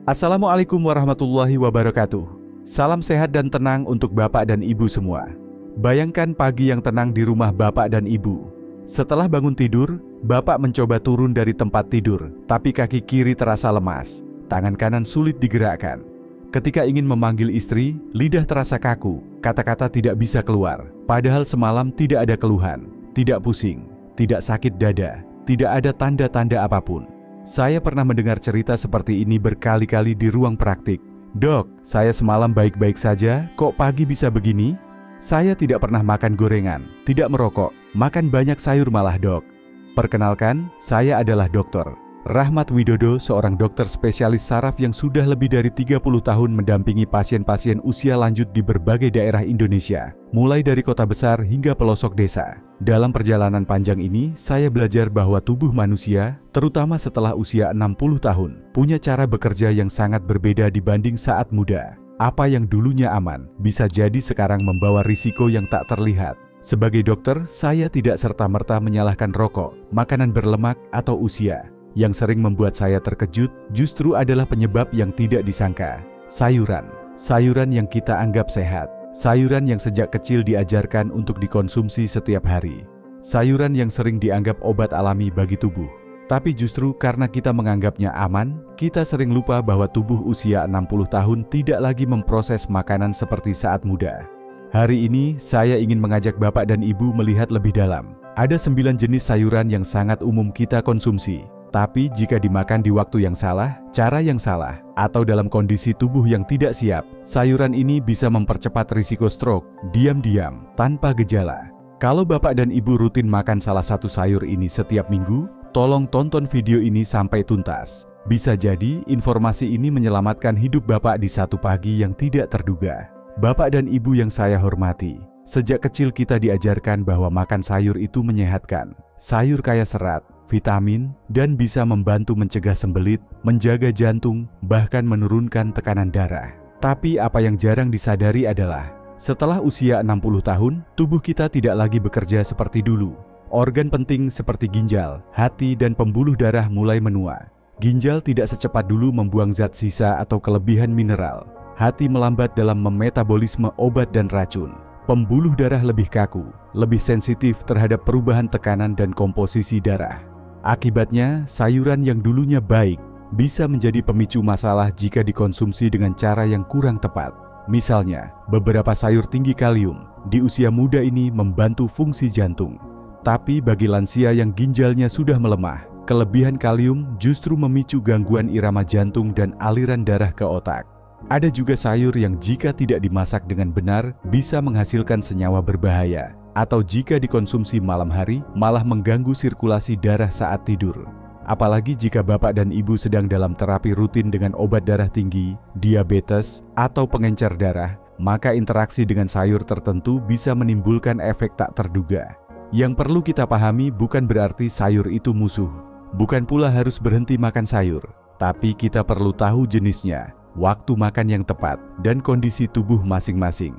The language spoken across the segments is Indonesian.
Assalamualaikum warahmatullahi wabarakatuh. Salam sehat dan tenang untuk Bapak dan Ibu semua. Bayangkan pagi yang tenang di rumah Bapak dan Ibu. Setelah bangun tidur, Bapak mencoba turun dari tempat tidur, tapi kaki kiri terasa lemas, tangan kanan sulit digerakkan. Ketika ingin memanggil istri, lidah terasa kaku, kata-kata tidak bisa keluar. Padahal semalam tidak ada keluhan, tidak pusing, tidak sakit dada, tidak ada tanda-tanda apapun. Saya pernah mendengar cerita seperti ini berkali-kali di ruang praktik. Dok, saya semalam baik-baik saja, kok pagi bisa begini? Saya tidak pernah makan gorengan, tidak merokok, makan banyak sayur malah dok. Perkenalkan, saya adalah Dr. Rahmat Widodo, seorang dokter spesialis saraf yang sudah lebih dari 30 tahun mendampingi pasien-pasien usia lanjut di berbagai daerah Indonesia, mulai dari kota besar hingga pelosok desa. Dalam perjalanan panjang ini, saya belajar bahwa tubuh manusia, terutama setelah usia 60 tahun, punya cara bekerja yang sangat berbeda dibanding saat muda. Apa yang dulunya aman, bisa jadi sekarang membawa risiko yang tak terlihat. Sebagai dokter, saya tidak serta-merta menyalahkan rokok, makanan berlemak, atau usia. Yang sering membuat saya terkejut justru adalah penyebab yang tidak disangka. Sayuran. Sayuran yang kita anggap sehat. Sayuran yang sejak kecil diajarkan untuk dikonsumsi setiap hari. Sayuran yang sering dianggap obat alami bagi tubuh. Tapi justru karena kita menganggapnya aman, kita sering lupa bahwa tubuh usia 60 tahun tidak lagi memproses makanan seperti saat muda. Hari ini, saya ingin mengajak Bapak dan Ibu melihat lebih dalam. Ada 9 jenis sayuran yang sangat umum kita konsumsi. Tapi jika dimakan di waktu yang salah, cara yang salah, atau dalam kondisi tubuh yang tidak siap, sayuran ini bisa mempercepat risiko stroke, diam-diam, tanpa gejala. Kalau Bapak dan Ibu rutin makan salah satu sayur ini setiap minggu, tolong tonton video ini sampai tuntas. Bisa jadi informasi ini menyelamatkan hidup Bapak di satu pagi yang tidak terduga. Bapak dan Ibu yang saya hormati, sejak kecil kita diajarkan bahwa makan sayur itu menyehatkan. Sayur kaya serat, vitamin, dan bisa membantu mencegah sembelit, menjaga jantung, bahkan menurunkan tekanan darah. Tapi apa yang jarang disadari adalah, setelah usia 60 tahun, tubuh kita tidak lagi bekerja seperti dulu. Organ penting seperti ginjal, hati, dan pembuluh darah mulai menua. Ginjal tidak secepat dulu membuang zat sisa atau kelebihan mineral. Hati melambat dalam memetabolisme obat dan racun. Pembuluh darah lebih kaku, lebih sensitif terhadap perubahan tekanan dan komposisi darah. Akibatnya, sayuran yang dulunya baik bisa menjadi pemicu masalah jika dikonsumsi dengan cara yang kurang tepat. Misalnya, beberapa sayur tinggi kalium di usia muda ini membantu fungsi jantung. Tapi bagi lansia yang ginjalnya sudah melemah, kelebihan kalium justru memicu gangguan irama jantung dan aliran darah ke otak. Ada juga sayur yang jika tidak dimasak dengan benar bisa menghasilkan senyawa berbahaya, atau jika dikonsumsi malam hari malah mengganggu sirkulasi darah saat tidur. Apalagi jika Bapak dan Ibu sedang dalam terapi rutin dengan obat darah tinggi, diabetes, atau pengencer darah, maka interaksi dengan sayur tertentu bisa menimbulkan efek tak terduga. Yang perlu kita pahami bukan berarti sayur itu musuh. Bukan pula harus berhenti makan sayur, tapi kita perlu tahu jenisnya, waktu makan yang tepat, dan kondisi tubuh masing-masing.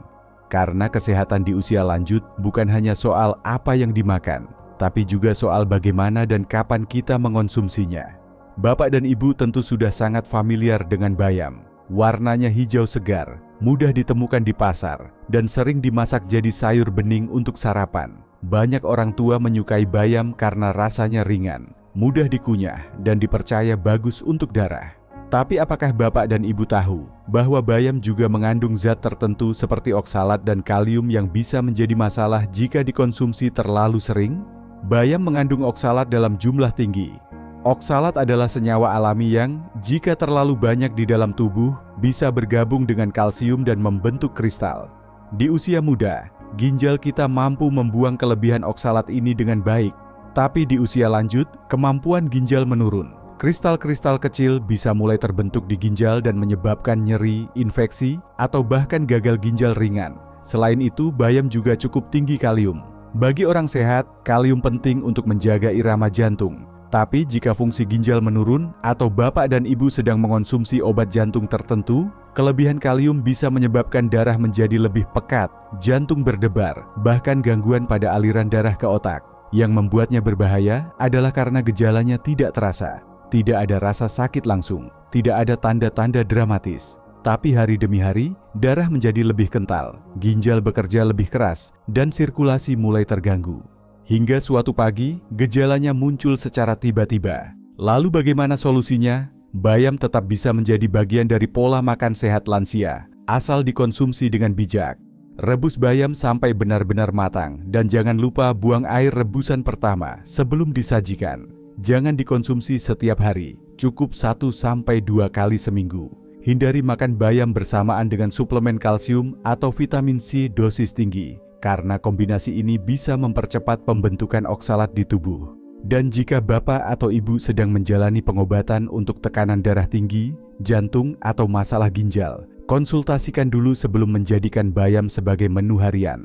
Karena kesehatan di usia lanjut bukan hanya soal apa yang dimakan, tapi juga soal bagaimana dan kapan kita mengonsumsinya. Bapak dan Ibu tentu sudah sangat familiar dengan bayam. Warnanya hijau segar, mudah ditemukan di pasar, dan sering dimasak jadi sayur bening untuk sarapan. Banyak orang tua menyukai bayam karena rasanya ringan, mudah dikunyah, dan dipercaya bagus untuk darah. Tapi apakah Bapak dan Ibu tahu bahwa bayam juga mengandung zat tertentu seperti oksalat dan kalium yang bisa menjadi masalah jika dikonsumsi terlalu sering? Bayam mengandung oksalat dalam jumlah tinggi. Oksalat adalah senyawa alami yang, jika terlalu banyak di dalam tubuh, bisa bergabung dengan kalsium dan membentuk kristal. Di usia muda, ginjal kita mampu membuang kelebihan oksalat ini dengan baik. Tapi di usia lanjut, kemampuan ginjal menurun. Kristal-kristal kecil bisa mulai terbentuk di ginjal dan menyebabkan nyeri, infeksi, atau bahkan gagal ginjal ringan. Selain itu, bayam juga cukup tinggi kalium. Bagi orang sehat, kalium penting untuk menjaga irama jantung. Tapi jika fungsi ginjal menurun atau Bapak dan Ibu sedang mengonsumsi obat jantung tertentu, kelebihan kalium bisa menyebabkan darah menjadi lebih pekat, jantung berdebar, bahkan gangguan pada aliran darah ke otak. Yang membuatnya berbahaya adalah karena gejalanya tidak terasa. Tidak ada rasa sakit langsung, tidak ada tanda-tanda dramatis. Tapi hari demi hari, darah menjadi lebih kental, ginjal bekerja lebih keras, dan sirkulasi mulai terganggu. Hingga suatu pagi, gejalanya muncul secara tiba-tiba. Lalu bagaimana solusinya? Bayam tetap bisa menjadi bagian dari pola makan sehat lansia, asal dikonsumsi dengan bijak. Rebus bayam sampai benar-benar matang, dan jangan lupa buang air rebusan pertama sebelum disajikan. Jangan dikonsumsi setiap hari, cukup 1-2 kali seminggu. Hindari makan bayam bersamaan dengan suplemen kalsium atau vitamin C dosis tinggi, karena kombinasi ini bisa mempercepat pembentukan oksalat di tubuh. Dan jika bapak atau ibu sedang menjalani pengobatan untuk tekanan darah tinggi, jantung, atau masalah ginjal, konsultasikan dulu sebelum menjadikan bayam sebagai menu harian.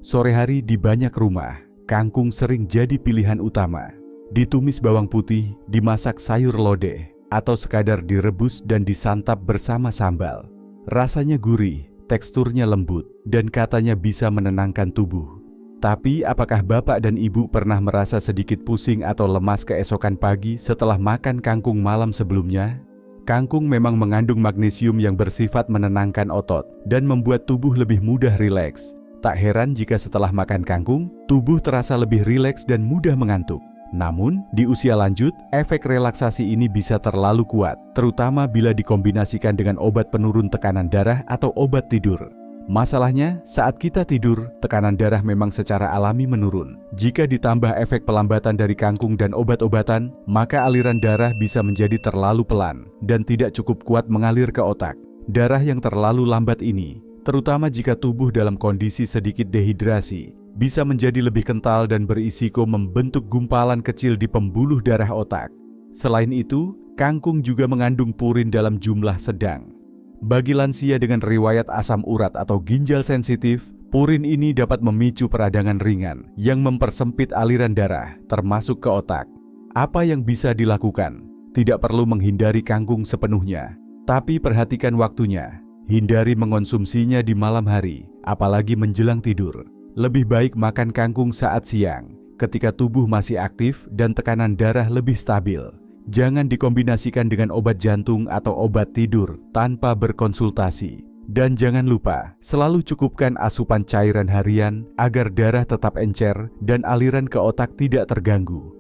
Sore hari di banyak rumah, kangkung sering jadi pilihan utama. Ditumis bawang putih, dimasak sayur lodeh, atau sekadar direbus dan disantap bersama sambal. Rasanya gurih, teksturnya lembut, dan katanya bisa menenangkan tubuh. Tapi apakah bapak dan ibu pernah merasa sedikit pusing atau lemas keesokan pagi setelah makan kangkung malam sebelumnya? Kangkung memang mengandung magnesium yang bersifat menenangkan otot dan membuat tubuh lebih mudah rileks. Tak heran jika setelah makan kangkung, tubuh terasa lebih rileks dan mudah mengantuk. Namun, di usia lanjut, efek relaksasi ini bisa terlalu kuat, terutama bila dikombinasikan dengan obat penurun tekanan darah atau obat tidur. Masalahnya, saat kita tidur, tekanan darah memang secara alami menurun. Jika ditambah efek pelambatan dari kangkung dan obat-obatan, maka aliran darah bisa menjadi terlalu pelan dan tidak cukup kuat mengalir ke otak. Darah yang terlalu lambat ini, terutama jika tubuh dalam kondisi sedikit dehidrasi, bisa menjadi lebih kental dan berisiko membentuk gumpalan kecil di pembuluh darah otak. Selain itu, kangkung juga mengandung purin dalam jumlah sedang. Bagi lansia dengan riwayat asam urat atau ginjal sensitif, purin ini dapat memicu peradangan ringan yang mempersempit aliran darah, termasuk ke otak. Apa yang bisa dilakukan? Tidak perlu menghindari kangkung sepenuhnya, tapi perhatikan waktunya. Hindari mengonsumsinya di malam hari, apalagi menjelang tidur. Lebih baik makan kangkung saat siang, ketika tubuh masih aktif dan tekanan darah lebih stabil. Jangan dikombinasikan dengan obat jantung atau obat tidur tanpa berkonsultasi. Dan jangan lupa, selalu cukupkan asupan cairan harian agar darah tetap encer dan aliran ke otak tidak terganggu.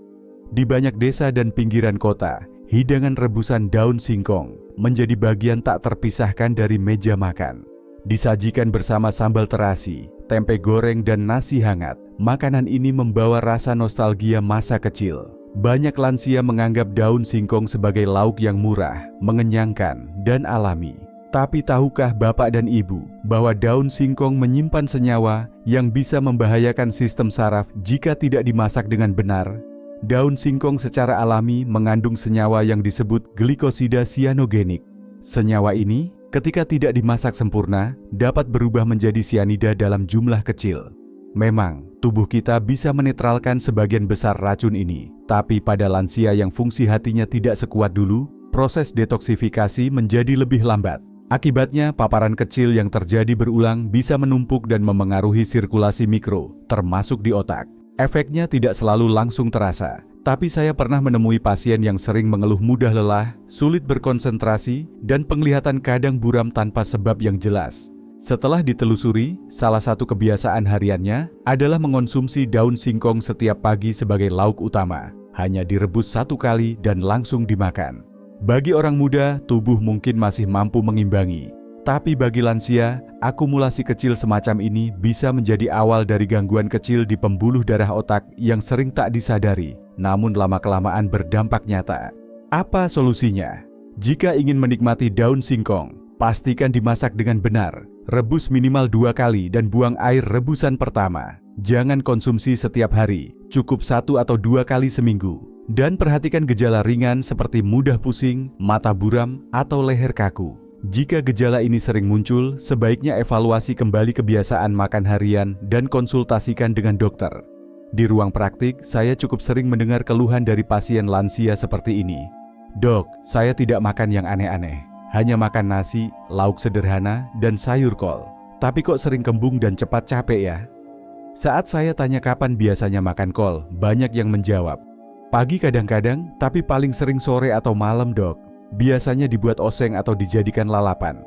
Di banyak desa dan pinggiran kota, hidangan rebusan daun singkong menjadi bagian tak terpisahkan dari meja makan. Disajikan bersama sambal terasi, tempe goreng, dan nasi hangat, makanan ini membawa rasa nostalgia masa kecil. Banyak lansia menganggap daun singkong sebagai lauk yang murah, mengenyangkan, dan alami. Tapi tahukah bapak dan ibu bahwa daun singkong menyimpan senyawa yang bisa membahayakan sistem saraf jika tidak dimasak dengan benar? Daun singkong secara alami mengandung senyawa yang disebut glikosida sianogenik. Senyawa ini, ketika tidak dimasak sempurna, dapat berubah menjadi sianida dalam jumlah kecil. Memang, tubuh kita bisa menetralkan sebagian besar racun ini, tapi pada lansia yang fungsi hatinya tidak sekuat dulu, proses detoksifikasi menjadi lebih lambat. Akibatnya, paparan kecil yang terjadi berulang bisa menumpuk dan memengaruhi sirkulasi mikro, termasuk di otak. Efeknya tidak selalu langsung terasa, tapi saya pernah menemui pasien yang sering mengeluh mudah lelah, sulit berkonsentrasi, dan penglihatan kadang buram tanpa sebab yang jelas. Setelah ditelusuri, salah satu kebiasaan hariannya adalah mengonsumsi daun singkong setiap pagi sebagai lauk utama. Hanya direbus 1 kali dan langsung dimakan. Bagi orang muda, tubuh mungkin masih mampu mengimbangi. Tapi bagi lansia, akumulasi kecil semacam ini bisa menjadi awal dari gangguan kecil di pembuluh darah otak yang sering tak disadari, namun lama-kelamaan berdampak nyata. Apa solusinya? Jika ingin menikmati daun singkong, pastikan dimasak dengan benar. Rebus minimal 2 kali dan buang air rebusan pertama. Jangan konsumsi setiap hari, cukup 1 atau 2 kali seminggu. Dan perhatikan gejala ringan seperti mudah pusing, mata buram, atau leher kaku. Jika gejala ini sering muncul, sebaiknya evaluasi kembali kebiasaan makan harian dan konsultasikan dengan dokter. Di ruang praktik, saya cukup sering mendengar keluhan dari pasien lansia seperti ini. "Dok, saya tidak makan yang aneh-aneh. Hanya makan nasi, lauk sederhana, dan sayur kol. Tapi kok sering kembung dan cepat capek ya?" Saat saya tanya kapan biasanya makan kol, banyak yang menjawab, Pagi kadang-kadang, tapi paling sering sore atau malam, Dok. Biasanya dibuat oseng atau dijadikan lalapan.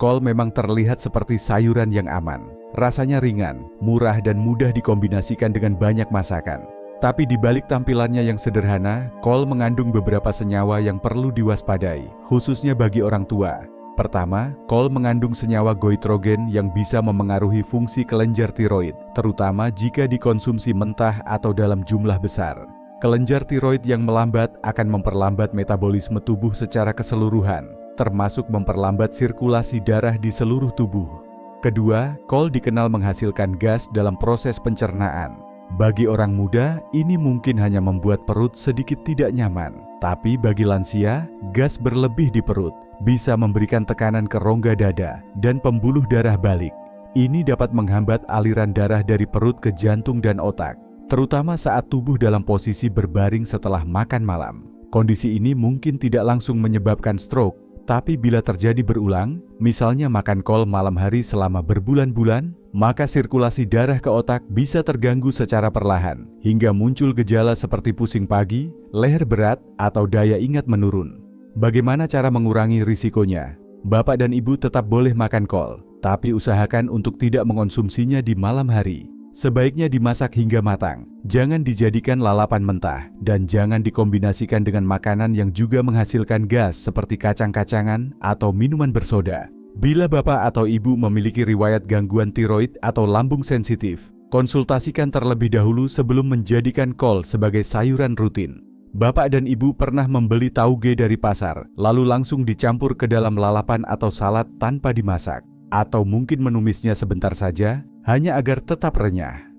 Kol memang terlihat seperti sayuran yang aman. Rasanya ringan, murah dan mudah dikombinasikan dengan banyak masakan. Tapi di balik tampilannya yang sederhana, kol mengandung beberapa senyawa yang perlu diwaspadai, khususnya bagi orang tua. Pertama, kol mengandung senyawa goitrogen yang bisa memengaruhi fungsi kelenjar tiroid, terutama jika dikonsumsi mentah atau dalam jumlah besar. Kelenjar tiroid yang melambat akan memperlambat metabolisme tubuh secara keseluruhan, termasuk memperlambat sirkulasi darah di seluruh tubuh. Kedua, kol dikenal menghasilkan gas dalam proses pencernaan. Bagi orang muda, ini mungkin hanya membuat perut sedikit tidak nyaman. Tapi bagi lansia, gas berlebih di perut bisa memberikan tekanan ke rongga dada dan pembuluh darah balik. Ini dapat menghambat aliran darah dari perut ke jantung dan otak, terutama saat tubuh dalam posisi berbaring setelah makan malam. Kondisi ini mungkin tidak langsung menyebabkan stroke, tapi bila terjadi berulang, misalnya makan kol malam hari selama berbulan-bulan, maka sirkulasi darah ke otak bisa terganggu secara perlahan, hingga muncul gejala seperti pusing pagi, leher berat, atau daya ingat menurun. Bagaimana cara mengurangi risikonya? Bapak dan Ibu tetap boleh makan kol, tapi usahakan untuk tidak mengonsumsinya di malam hari. Sebaiknya dimasak hingga matang, jangan dijadikan lalapan mentah, dan jangan dikombinasikan dengan makanan yang juga menghasilkan gas seperti kacang-kacangan atau minuman bersoda. Bila Bapak atau Ibu memiliki riwayat gangguan tiroid atau lambung sensitif, konsultasikan terlebih dahulu sebelum menjadikan kol sebagai sayuran rutin. Bapak dan Ibu pernah membeli tauge dari pasar, lalu langsung dicampur ke dalam lalapan atau salad tanpa dimasak, atau mungkin menumisnya sebentar saja, hanya agar tetap renyah.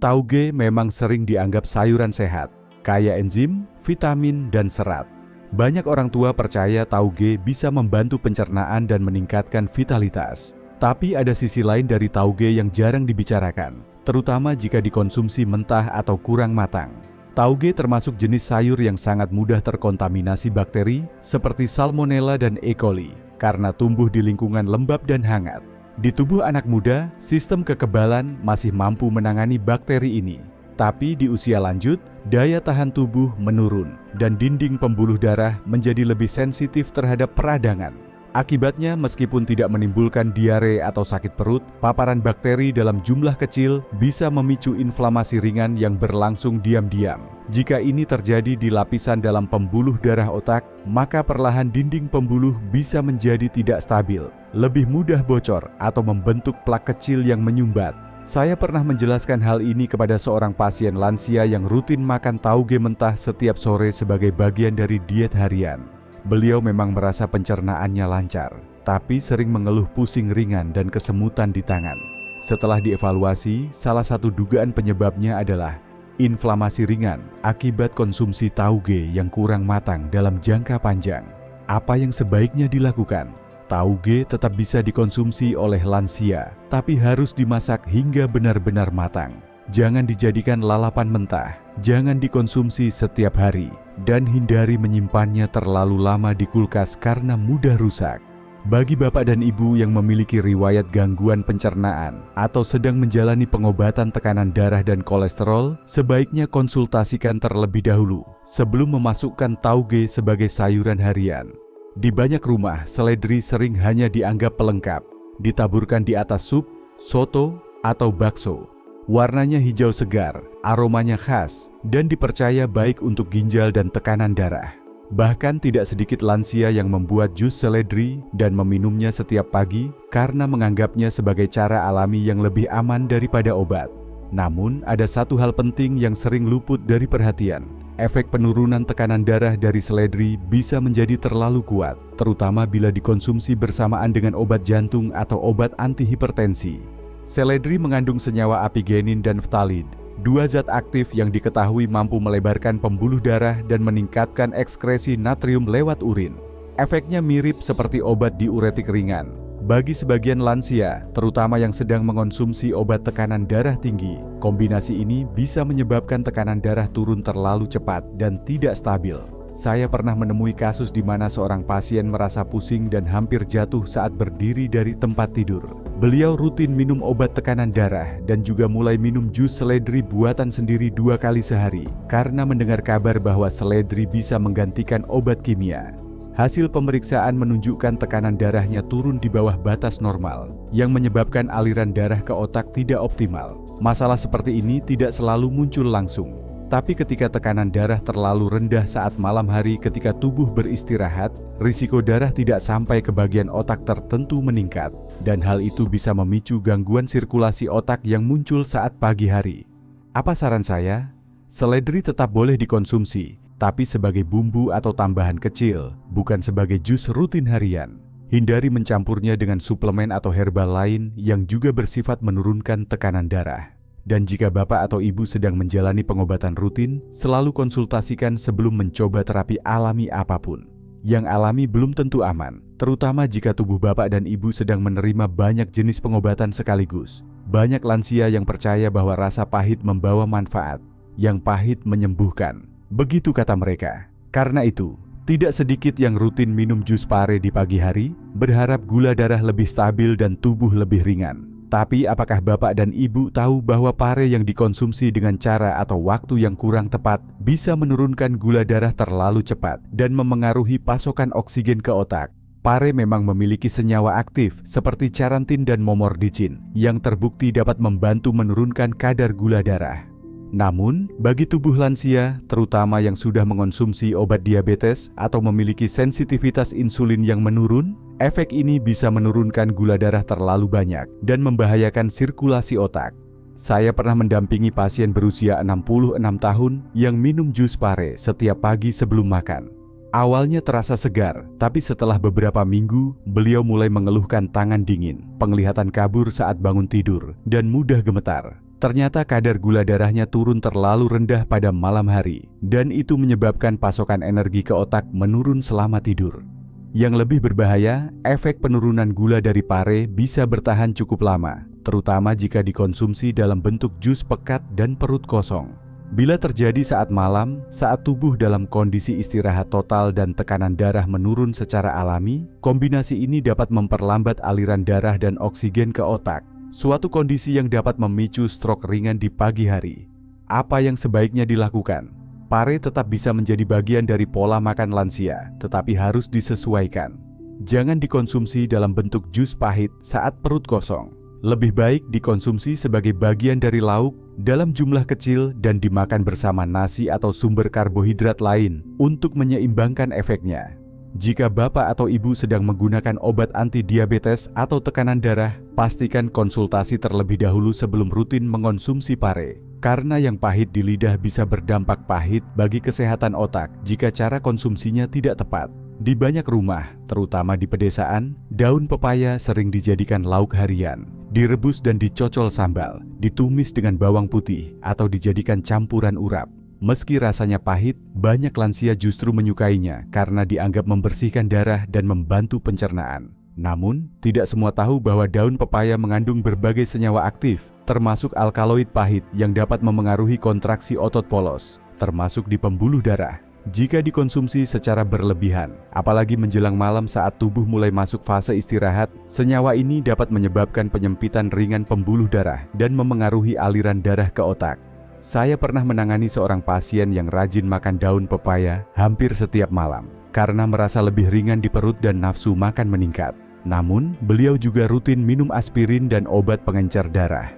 Tauge memang sering dianggap sayuran sehat, kaya enzim, vitamin, dan serat. Banyak orang tua percaya tauge bisa membantu pencernaan dan meningkatkan vitalitas. Tapi ada sisi lain dari tauge yang jarang dibicarakan, terutama jika dikonsumsi mentah atau kurang matang. Tauge termasuk jenis sayur yang sangat mudah terkontaminasi bakteri seperti Salmonella dan E. coli karena tumbuh di lingkungan lembab dan hangat. Di tubuh anak muda, sistem kekebalan masih mampu menangani bakteri ini. Tapi di usia lanjut, daya tahan tubuh menurun dan dinding pembuluh darah menjadi lebih sensitif terhadap peradangan. Akibatnya, meskipun tidak menimbulkan diare atau sakit perut, paparan bakteri dalam jumlah kecil bisa memicu inflamasi ringan yang berlangsung diam-diam. Jika ini terjadi di lapisan dalam pembuluh darah otak, maka perlahan dinding pembuluh bisa menjadi tidak stabil, lebih mudah bocor atau membentuk plak kecil yang menyumbat. Saya pernah menjelaskan hal ini kepada seorang pasien lansia yang rutin makan tauge mentah setiap sore sebagai bagian dari diet harian. Beliau memang merasa pencernaannya lancar, tapi sering mengeluh pusing ringan dan kesemutan di tangan. Setelah dievaluasi, salah satu dugaan penyebabnya adalah inflamasi ringan akibat konsumsi tauge yang kurang matang dalam jangka panjang. Apa yang sebaiknya dilakukan? Tauge tetap bisa dikonsumsi oleh lansia, tapi harus dimasak hingga benar-benar matang. Jangan dijadikan lalapan mentah, jangan dikonsumsi setiap hari, dan hindari menyimpannya terlalu lama di kulkas karena mudah rusak. Bagi Bapak dan Ibu yang memiliki riwayat gangguan pencernaan atau sedang menjalani pengobatan tekanan darah dan kolesterol, sebaiknya konsultasikan terlebih dahulu sebelum memasukkan tauge sebagai sayuran harian. Di banyak rumah, seledri sering hanya dianggap pelengkap, ditaburkan di atas sup, soto, atau bakso. Warnanya hijau segar, aromanya khas, dan dipercaya baik untuk ginjal dan tekanan darah. Bahkan tidak sedikit lansia yang membuat jus seledri dan meminumnya setiap pagi karena menganggapnya sebagai cara alami yang lebih aman daripada obat. Namun, ada satu hal penting yang sering luput dari perhatian. Efek penurunan tekanan darah dari seledri bisa menjadi terlalu kuat, terutama bila dikonsumsi bersamaan dengan obat jantung atau obat antihipertensi. Seledri mengandung senyawa apigenin dan ftalid, dua zat aktif yang diketahui mampu melebarkan pembuluh darah dan meningkatkan ekskresi natrium lewat urin. Efeknya mirip seperti obat diuretik ringan. Bagi sebagian lansia, terutama yang sedang mengonsumsi obat tekanan darah tinggi, kombinasi ini bisa menyebabkan tekanan darah turun terlalu cepat dan tidak stabil. Saya pernah menemui kasus di mana seorang pasien merasa pusing dan hampir jatuh saat berdiri dari tempat tidur. Beliau rutin minum obat tekanan darah dan juga mulai minum jus seledri buatan sendiri 2 kali sehari karena mendengar kabar bahwa seledri bisa menggantikan obat kimia. Hasil pemeriksaan menunjukkan tekanan darahnya turun di bawah batas normal, yang menyebabkan aliran darah ke otak tidak optimal. Masalah seperti ini tidak selalu muncul langsung, tapi ketika tekanan darah terlalu rendah saat malam hari ketika tubuh beristirahat, risiko darah tidak sampai ke bagian otak tertentu meningkat, dan hal itu bisa memicu gangguan sirkulasi otak yang muncul saat pagi hari. Apa saran saya? Seledri tetap boleh dikonsumsi, tapi sebagai bumbu atau tambahan kecil, bukan sebagai jus rutin harian. Hindari mencampurnya dengan suplemen atau herbal lain yang juga bersifat menurunkan tekanan darah. Dan jika Bapak atau Ibu sedang menjalani pengobatan rutin, selalu konsultasikan sebelum mencoba terapi alami apapun. Yang alami belum tentu aman, terutama jika tubuh Bapak dan Ibu sedang menerima banyak jenis pengobatan sekaligus. Banyak lansia yang percaya bahwa rasa pahit membawa manfaat, yang pahit menyembuhkan. Begitu kata mereka. Karena itu, tidak sedikit yang rutin minum jus pare di pagi hari, berharap gula darah lebih stabil dan tubuh lebih ringan. Tapi apakah Bapak dan Ibu tahu bahwa pare yang dikonsumsi dengan cara atau waktu yang kurang tepat bisa menurunkan gula darah terlalu cepat dan memengaruhi pasokan oksigen ke otak? Pare memang memiliki senyawa aktif seperti charantin dan momordicin yang terbukti dapat membantu menurunkan kadar gula darah. Namun, bagi tubuh lansia, terutama yang sudah mengonsumsi obat diabetes atau memiliki sensitivitas insulin yang menurun, efek ini bisa menurunkan gula darah terlalu banyak dan membahayakan sirkulasi otak. Saya pernah mendampingi pasien berusia 66 tahun yang minum jus pare setiap pagi sebelum makan. Awalnya terasa segar, tapi setelah beberapa minggu, beliau mulai mengeluhkan tangan dingin, penglihatan kabur saat bangun tidur, dan mudah gemetar. Ternyata kadar gula darahnya turun terlalu rendah pada malam hari, dan itu menyebabkan pasokan energi ke otak menurun selama tidur. Yang lebih berbahaya, efek penurunan gula dari pare bisa bertahan cukup lama, terutama jika dikonsumsi dalam bentuk jus pekat dan perut kosong. Bila terjadi saat malam, saat tubuh dalam kondisi istirahat total dan tekanan darah menurun secara alami, kombinasi ini dapat memperlambat aliran darah dan oksigen ke otak. Suatu kondisi yang dapat memicu stroke ringan di pagi hari. Apa yang sebaiknya dilakukan? Pare tetap bisa menjadi bagian dari pola makan lansia, tetapi harus disesuaikan. Jangan dikonsumsi dalam bentuk jus pahit saat perut kosong. Lebih baik dikonsumsi sebagai bagian dari lauk dalam jumlah kecil dan dimakan bersama nasi atau sumber karbohidrat lain untuk menyeimbangkan efeknya. Jika Bapak atau Ibu sedang menggunakan obat anti-diabetes atau tekanan darah, pastikan konsultasi terlebih dahulu sebelum rutin mengonsumsi pare. Karena yang pahit di lidah bisa berdampak pahit bagi kesehatan otak jika cara konsumsinya tidak tepat. Di banyak rumah, terutama di pedesaan, daun pepaya sering dijadikan lauk harian, direbus dan dicocol sambal, ditumis dengan bawang putih, atau dijadikan campuran urap. Meski rasanya pahit, banyak lansia justru menyukainya karena dianggap membersihkan darah dan membantu pencernaan. Namun, tidak semua tahu bahwa daun pepaya mengandung berbagai senyawa aktif, termasuk alkaloid pahit yang dapat memengaruhi kontraksi otot polos, termasuk di pembuluh darah. Jika dikonsumsi secara berlebihan, apalagi menjelang malam saat tubuh mulai masuk fase istirahat, senyawa ini dapat menyebabkan penyempitan ringan pembuluh darah dan memengaruhi aliran darah ke otak. Saya pernah menangani seorang pasien yang rajin makan daun pepaya hampir setiap malam karena merasa lebih ringan di perut dan nafsu makan meningkat. Namun, beliau juga rutin minum aspirin dan obat pengencer darah.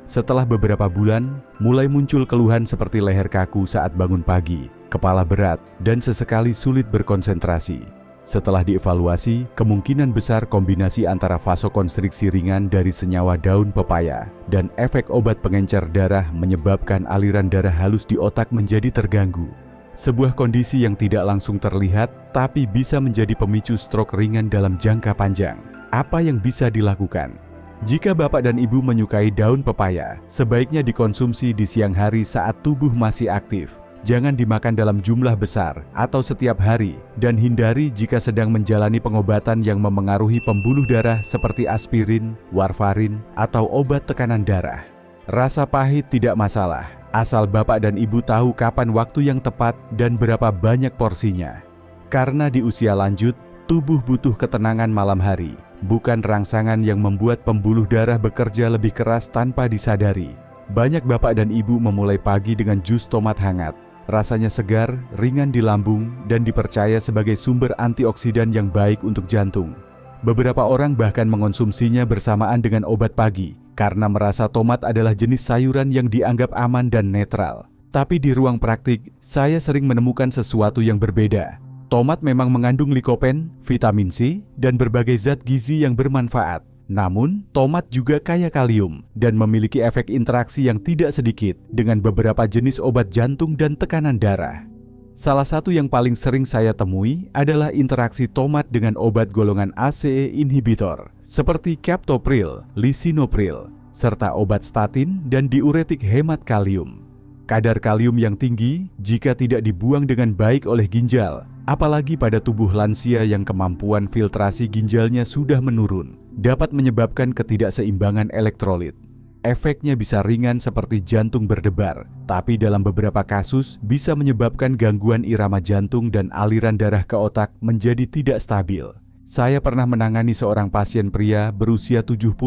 Setelah beberapa bulan, mulai muncul keluhan seperti leher kaku saat bangun pagi, kepala berat, dan sesekali sulit berkonsentrasi. Setelah dievaluasi, kemungkinan besar kombinasi antara vasokonstriksi ringan dari senyawa daun pepaya dan efek obat pengencer darah menyebabkan aliran darah halus di otak menjadi terganggu. Sebuah kondisi yang tidak langsung terlihat, tapi bisa menjadi pemicu stroke ringan dalam jangka panjang. Apa yang bisa dilakukan? Jika Bapak dan Ibu menyukai daun pepaya, sebaiknya dikonsumsi di siang hari saat tubuh masih aktif. Jangan dimakan dalam jumlah besar atau setiap hari, dan hindari jika sedang menjalani pengobatan yang memengaruhi pembuluh darah seperti aspirin, warfarin, atau obat tekanan darah. Rasa pahit tidak masalah, Asal Bapak dan Ibu tahu kapan waktu yang tepat dan berapa banyak porsinya. Karena di usia lanjut, tubuh butuh ketenangan malam hari, bukan rangsangan yang membuat pembuluh darah bekerja lebih keras tanpa disadari. Banyak bapak dan ibu memulai pagi dengan jus tomat hangat. Rasanya segar, ringan di lambung, dan dipercaya sebagai sumber antioksidan yang baik untuk jantung. Beberapa orang bahkan mengonsumsinya bersamaan dengan obat pagi, karena merasa tomat adalah jenis sayuran yang dianggap aman dan netral. Tapi di ruang praktik, saya sering menemukan sesuatu yang berbeda. Tomat memang mengandung likopen, vitamin C, dan berbagai zat gizi yang bermanfaat. Namun, tomat juga kaya kalium dan memiliki efek interaksi yang tidak sedikit dengan beberapa jenis obat jantung dan tekanan darah. Salah satu yang paling sering saya temui adalah interaksi tomat dengan obat golongan ACE inhibitor seperti captopril, lisinopril, serta obat statin dan diuretik hemat kalium. Kadar kalium yang tinggi jika tidak dibuang dengan baik oleh ginjal, apalagi pada tubuh lansia yang kemampuan filtrasi ginjalnya sudah menurun, dapat menyebabkan ketidakseimbangan elektrolit. Efeknya bisa ringan seperti jantung berdebar, tapi dalam beberapa kasus bisa menyebabkan gangguan irama jantung dan aliran darah ke otak menjadi tidak stabil. Saya pernah menangani seorang pasien pria berusia 71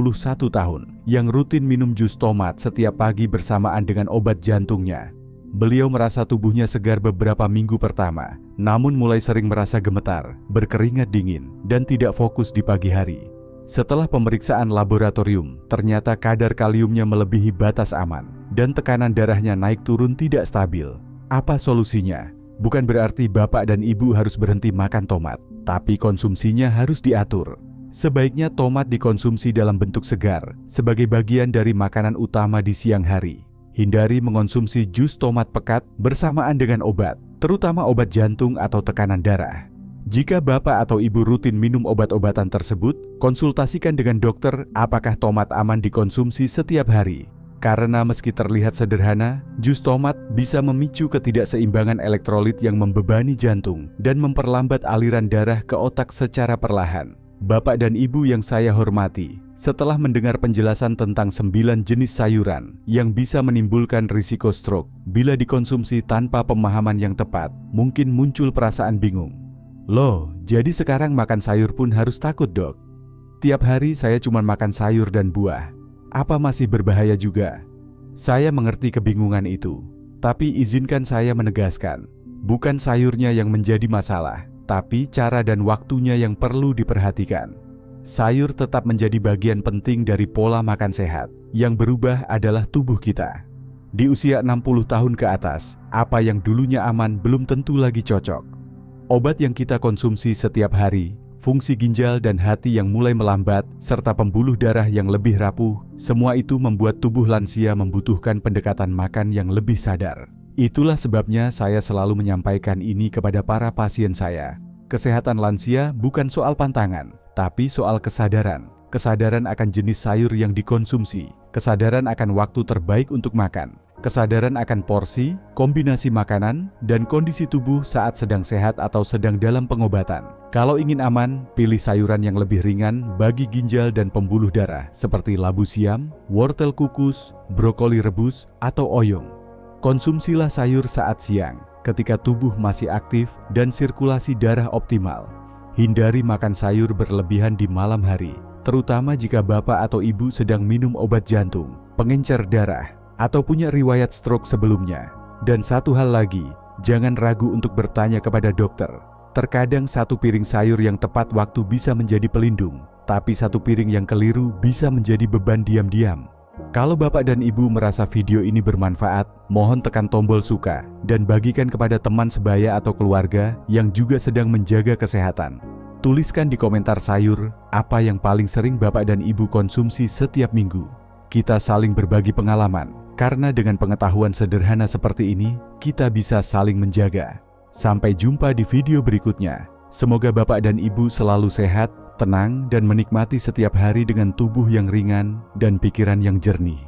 tahun yang rutin minum jus tomat setiap pagi bersamaan dengan obat jantungnya. Beliau merasa tubuhnya segar beberapa minggu pertama, namun mulai sering merasa gemetar, berkeringat dingin, dan tidak fokus di pagi hari. Setelah pemeriksaan laboratorium, ternyata kadar kaliumnya melebihi batas aman dan tekanan darahnya naik turun tidak stabil. Apa solusinya? Bukan berarti bapak dan ibu harus berhenti makan tomat, tapi konsumsinya harus diatur. Sebaiknya tomat dikonsumsi dalam bentuk segar sebagai bagian dari makanan utama di siang hari. Hindari mengonsumsi jus tomat pekat bersamaan dengan obat, terutama obat jantung atau tekanan darah. Jika bapak atau ibu rutin minum obat-obatan tersebut, konsultasikan dengan dokter apakah tomat aman dikonsumsi setiap hari. Karena meski terlihat sederhana, jus tomat bisa memicu ketidakseimbangan elektrolit yang membebani jantung dan memperlambat aliran darah ke otak secara perlahan. Bapak dan ibu yang saya hormati, setelah mendengar penjelasan tentang 9 jenis sayuran yang bisa menimbulkan risiko stroke bila dikonsumsi tanpa pemahaman yang tepat, mungkin muncul perasaan bingung. Loh, jadi sekarang makan sayur pun harus takut, Dok? Tiap hari saya cuma makan sayur dan buah. Apa masih berbahaya juga? Saya mengerti kebingungan itu. Tapi izinkan saya menegaskan, bukan sayurnya yang menjadi masalah, tapi cara dan waktunya yang perlu diperhatikan. Sayur tetap menjadi bagian penting dari pola makan sehat. Yang berubah adalah tubuh kita. Di usia 60 tahun ke atas, apa yang dulunya aman belum tentu lagi cocok. Obat yang kita konsumsi setiap hari, fungsi ginjal dan hati yang mulai melambat, serta pembuluh darah yang lebih rapuh, semua itu membuat tubuh lansia membutuhkan pendekatan makan yang lebih sadar. Itulah sebabnya saya selalu menyampaikan ini kepada para pasien saya. Kesehatan lansia bukan soal pantangan, tapi soal kesadaran. Kesadaran akan jenis sayur yang dikonsumsi, kesadaran akan waktu terbaik untuk makan, kesadaran akan porsi, kombinasi makanan, dan kondisi tubuh saat sedang sehat atau sedang dalam pengobatan. Kalau ingin aman, pilih sayuran yang lebih ringan bagi ginjal dan pembuluh darah seperti labu siam, wortel kukus, brokoli rebus, atau oyong. Konsumsilah sayur saat siang, ketika tubuh masih aktif dan sirkulasi darah optimal. Hindari makan sayur berlebihan di malam hari, terutama jika bapak atau ibu sedang minum obat jantung, pengencer darah, atau punya riwayat stroke sebelumnya. Dan satu hal lagi, jangan ragu untuk bertanya kepada dokter. Terkadang satu piring sayur yang tepat waktu bisa menjadi pelindung, tapi satu piring yang keliru bisa menjadi beban diam-diam. Kalau bapak dan ibu merasa video ini bermanfaat, mohon tekan tombol suka dan bagikan kepada teman sebaya atau keluarga yang juga sedang menjaga kesehatan. Tuliskan di komentar sayur apa yang paling sering bapak dan ibu konsumsi setiap minggu. Kita saling berbagi pengalaman, karena dengan pengetahuan sederhana seperti ini, kita bisa saling menjaga. Sampai jumpa di video berikutnya. Semoga bapak dan ibu selalu sehat, tenang, dan menikmati setiap hari dengan tubuh yang ringan dan pikiran yang jernih.